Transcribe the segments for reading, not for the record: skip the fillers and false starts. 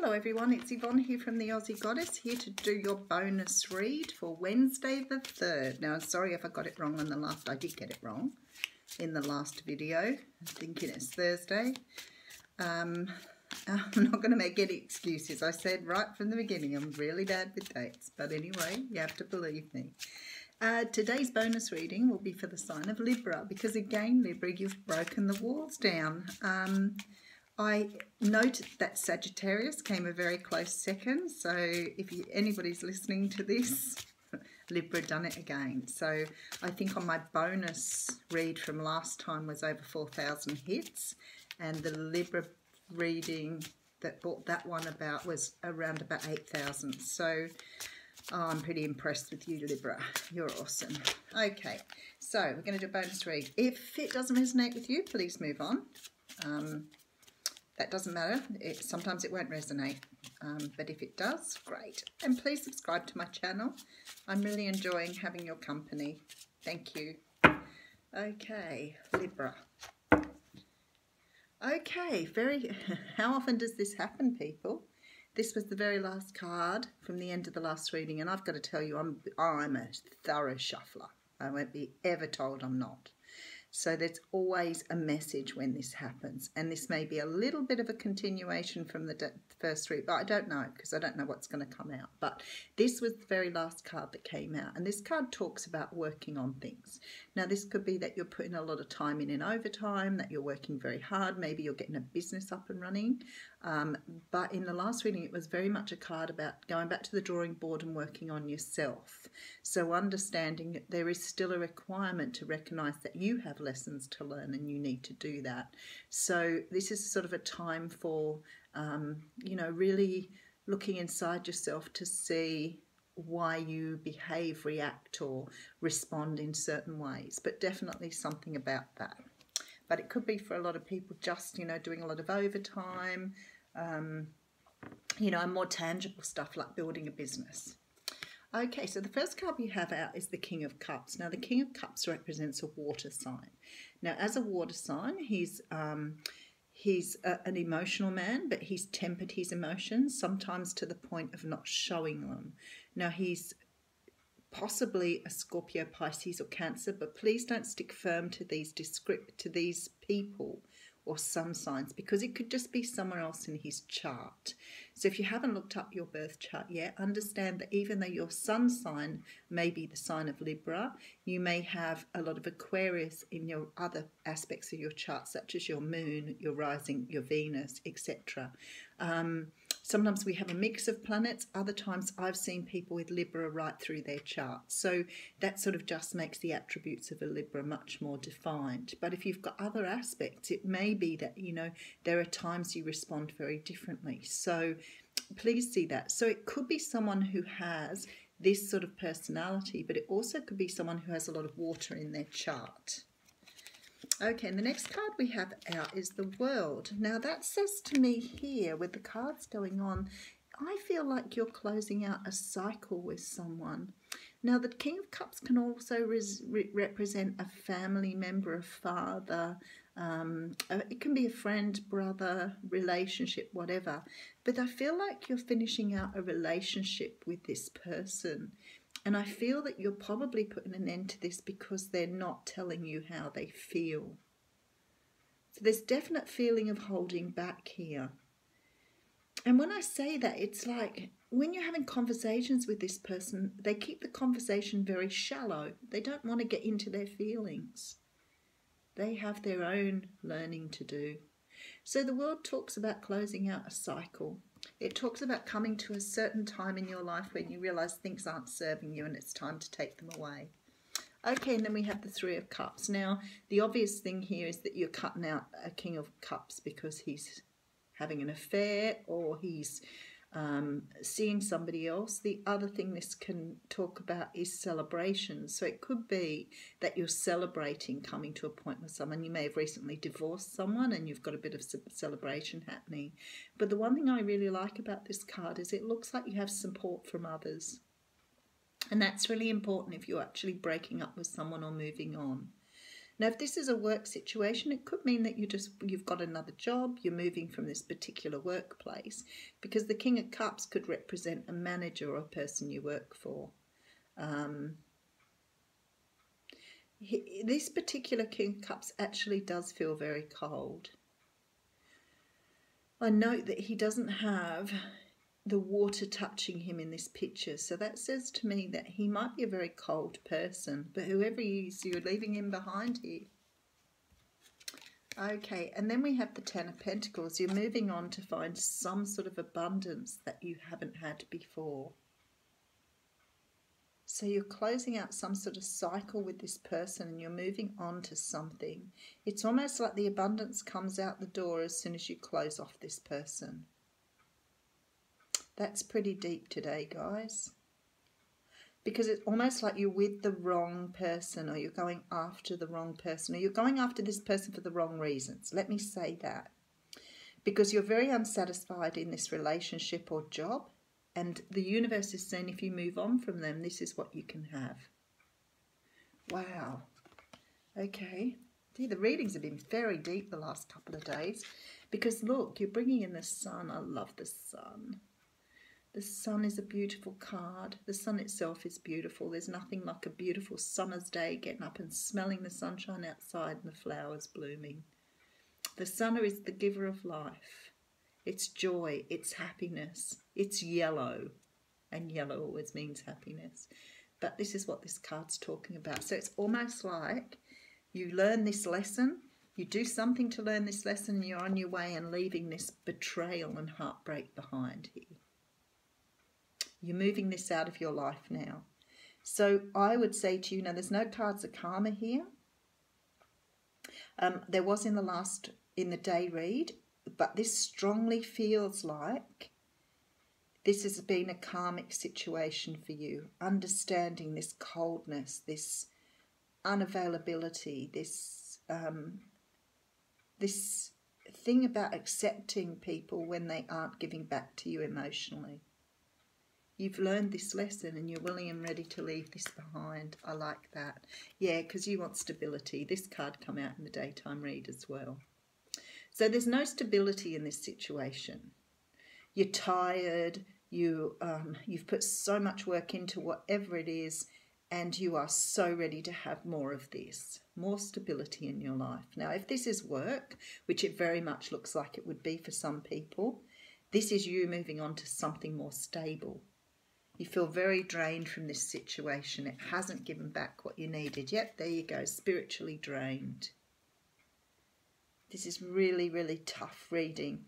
Hello everyone, it's Yvonne here from the Aussie Goddess, here to do your bonus read for Wednesday the 3rd. Now, I'm sorry if I got it wrong on the last, I did get it wrong in the last video. I'm thinking it's Thursday. I'm not going to make any excuses. I said right from the beginning I'm really bad with dates, but anyway, you have to believe me. Today's bonus reading will be for the sign of Libra, because again, Libra, you've broken the walls down. I noted that Sagittarius came a very close second, so if anybody's listening to this, Libra done it again. So I think on my bonus read from last time was over 4,000 hits, and the Libra reading that brought that one about was around about 8,000. So I'm pretty impressed with you, Libra. You're awesome. Okay, so we're going to do a bonus read. If it doesn't resonate with you, please move on. That doesn't matter. Sometimes it won't resonate, but if it does, great. And please subscribe to my channel. I'm really enjoying having your company. Thank you. Okay, Libra. Okay, how often does this happen, people? This was the very last card from the end of the last reading, and I've got to tell you, I'm a thorough shuffler. I won't be ever told I'm not. So there's always a message when this happens, and this may be a little bit of a continuation from the first read, but I don't know, because I don't know what's going to come out. But this was the very last card that came out, and this card talks about working on things. Now this could be that you're putting a lot of time in overtime, that you're working very hard, maybe you're getting a business up and running, but in the last reading it was very much a card about going back to the drawing board and working on yourself. So understanding that there is still a requirement to recognise that you have lessons to learn and you need to do that. So this is sort of a time for you know, really looking inside yourself to see why you behave, react or respond in certain ways, but definitely something about that. But it could be for a lot of people just, you know, doing a lot of overtime, you know, and more tangible stuff like building a business. Okay, so the first card we have out is the King of Cups. Now, the King of Cups represents a water sign. Now, as a water sign, he's an emotional man, but he's tempered his emotions, sometimes to the point of not showing them. Now, he's possibly a Scorpio, Pisces or Cancer, but please don't stick firm to these people or sun signs, because it could just be somewhere else in his chart. So if you haven't looked up your birth chart yet, understand that even though your sun sign may be the sign of Libra, you may have a lot of Aquarius in your other aspects of your chart, such as your moon, your rising, your Venus, etc. Sometimes we have a mix of planets. Other times I've seen people with Libra right through their chart. So that sort of just makes the attributes of a Libra much more defined. But if you've got other aspects, it may be that, you know, there are times you respond very differently. So please see that. So it could be someone who has this sort of personality, but it also could be someone who has a lot of water in their chart. Okay, and the next card we have out is the World. Now that says to me here, with the cards going on, I feel like you're closing out a cycle with someone. Now the King of Cups can also represent a family member, a father, it can be a friend, brother, relationship, whatever. But I feel like you're finishing out a relationship with this person. And I feel that you're probably putting an end to this because they're not telling you how they feel. So there's definite feeling of holding back here. And when I say that, it's like when you're having conversations with this person, they keep the conversation very shallow. They don't want to get into their feelings. They have their own learning to do. So the World talks about closing out a cycle. It talks about coming to a certain time in your life when you realise things aren't serving you and it's time to take them away. Okay, and then we have the Three of Cups. Now, the obvious thing here is that you're cutting out a King of Cups because he's having an affair or he's seeing somebody else. The other thing this can talk about is celebration. So it could be that you're celebrating coming to a point with someone. You may have recently divorced someone and you've got a bit of celebration happening. But the one thing I really like about this card is it looks like you have support from others. And that's really important if you're actually breaking up with someone or moving on. Now, if this is a work situation, it could mean that you've got another job, you're moving from this particular workplace, because the King of Cups could represent a manager or a person you work for. This particular King of Cups actually does feel very cold. I note that he doesn't have the water touching him in this picture, so that says to me that he might be a very cold person, but whoever he is, you're leaving him behind here. Okay, and then we have the Ten of Pentacles. You're moving on to find some sort of abundance that you haven't had before. So you're closing out some sort of cycle with this person and you're moving on to something. It's almost like the abundance comes out the door as soon as you close off this person. That's pretty deep today, guys. Because it's almost like you're with the wrong person, or you're going after the wrong person, or you're going after this person for the wrong reasons. Let me say that. Because you're very unsatisfied in this relationship or job. And the universe is saying if you move on from them, this is what you can have. Wow. Okay. See, the readings have been very deep the last couple of days. Because look, you're bringing in the sun. I love the sun. The sun is a beautiful card. The sun itself is beautiful. There's nothing like a beautiful summer's day, getting up and smelling the sunshine outside and the flowers blooming. The sun is the giver of life. It's joy, it's happiness, it's yellow, and yellow always means happiness. But this is what this card's talking about. So it's almost like you learn this lesson, you do something to learn this lesson, and you're on your way and leaving this betrayal and heartbreak behind here. You're moving this out of your life now. So I would say to you, now there's no cards of karma here. There was in the day read, but this strongly feels like this has been a karmic situation for you. Understanding this coldness, this unavailability, this thing about accepting people when they aren't giving back to you emotionally. You've learned this lesson and you're willing and ready to leave this behind. I like that. Yeah, because you want stability. This card come out in the daytime read as well. So there's no stability in this situation. You're tired, you've put so much work into whatever it is, and you are so ready to have more of this, more stability in your life. Now, if this is work, which it very much looks like it would be for some people, this is you moving on to something more stable. You feel very drained from this situation. It hasn't given back what you needed. Yep, there you go, spiritually drained. This is really, really tough reading.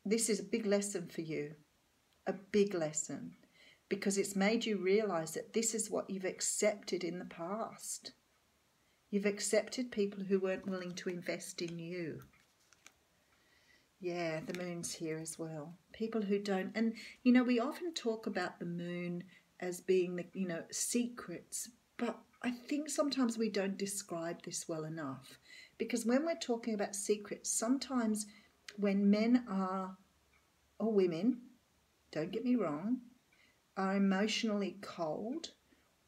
This is a big lesson for you, a big lesson, because it's made you realise that this is what you've accepted in the past. You've accepted people who weren't willing to invest in you. Yeah, the moon's here as well. People who don't, and you know, we often talk about the moon as being the, you know, secrets, but I think sometimes we don't describe this well enough, because when we're talking about secrets, sometimes when men are, or women, don't get me wrong, are emotionally cold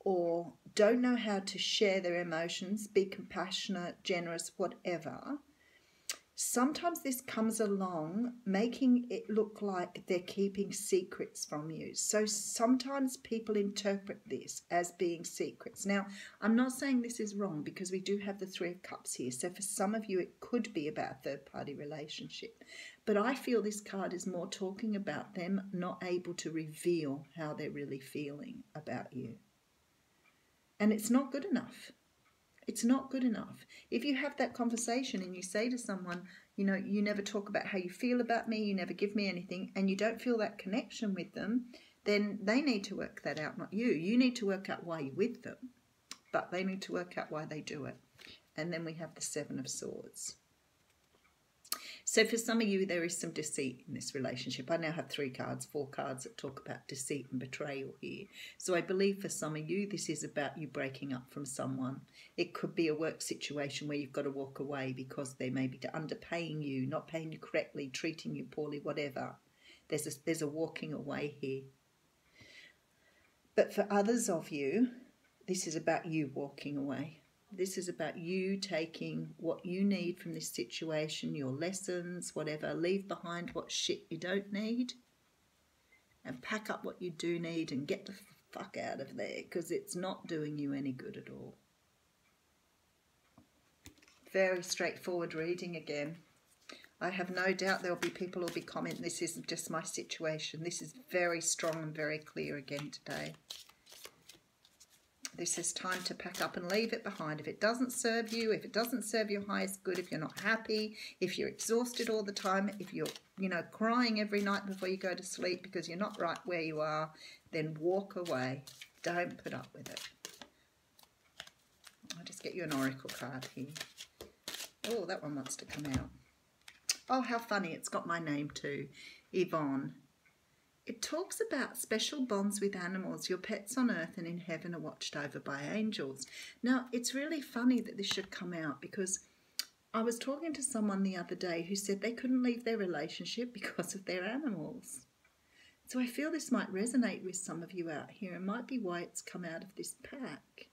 or don't know how to share their emotions, be compassionate, generous, whatever, sometimes this comes along making it look like they're keeping secrets from you. So sometimes people interpret this as being secrets. Now, I'm not saying this is wrong, because we do have the Three of Cups here. So for some of you, it could be about a third-party relationship. But I feel this card is more talking about them not able to reveal how they're really feeling about you. And it's not good enough. It's not good enough. If you have that conversation and you say to someone, you know, you never talk about how you feel about me, you never give me anything, and you don't feel that connection with them, then they need to work that out, not you. You need to work out why you're with them, but they need to work out why they do it. And then we have the Seven of Swords. So for some of you, there is some deceit in this relationship. I now have 4 cards that talk about deceit and betrayal here. So I believe for some of you, this is about you breaking up from someone. It could be a work situation where you've got to walk away because they may be underpaying you, not paying you correctly, treating you poorly, whatever. There's a walking away here. But for others of you, this is about you walking away. This is about you taking what you need from this situation, your lessons, whatever. Leave behind what shit you don't need and pack up what you do need and get the fuck out of there, because it's not doing you any good at all. Very straightforward reading again. I have no doubt there'll be people who'll be commenting, this isn't just my situation. This is very strong and very clear again today. This is time to pack up and leave it behind. If it doesn't serve you, if it doesn't serve your highest good, if you're not happy, if you're exhausted all the time, if you're, crying every night before you go to sleep because you're not right where you are, then walk away. Don't put up with it. I'll just get you an oracle card here. Oh, that one wants to come out. Oh, how funny. It's got my name too. Yvonne. It talks about special bonds with animals. Your pets on earth and in heaven are watched over by angels. Now, it's really funny that this should come out, because I was talking to someone the other day who said they couldn't leave their relationship because of their animals. So I feel this might resonate with some of you out here and might be why it's come out of this pack.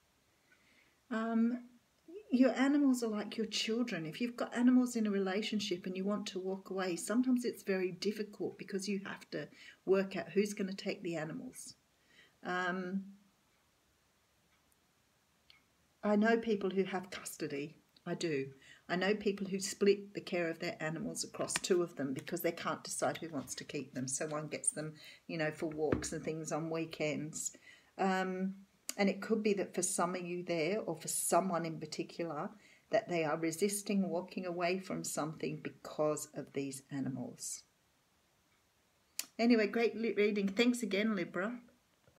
Your animals are like your children. If you've got animals in a relationship and you want to walk away, sometimes it's very difficult because you have to work out who's going to take the animals. I know people who have custody. I do. I know people who split the care of their animals across two of them because they can't decide who wants to keep them. So one gets them, for walks and things on weekends. And it could be that for some of you there, or for someone in particular, that they are resisting walking away from something because of these animals. Anyway, great reading. Thanks again, Libra.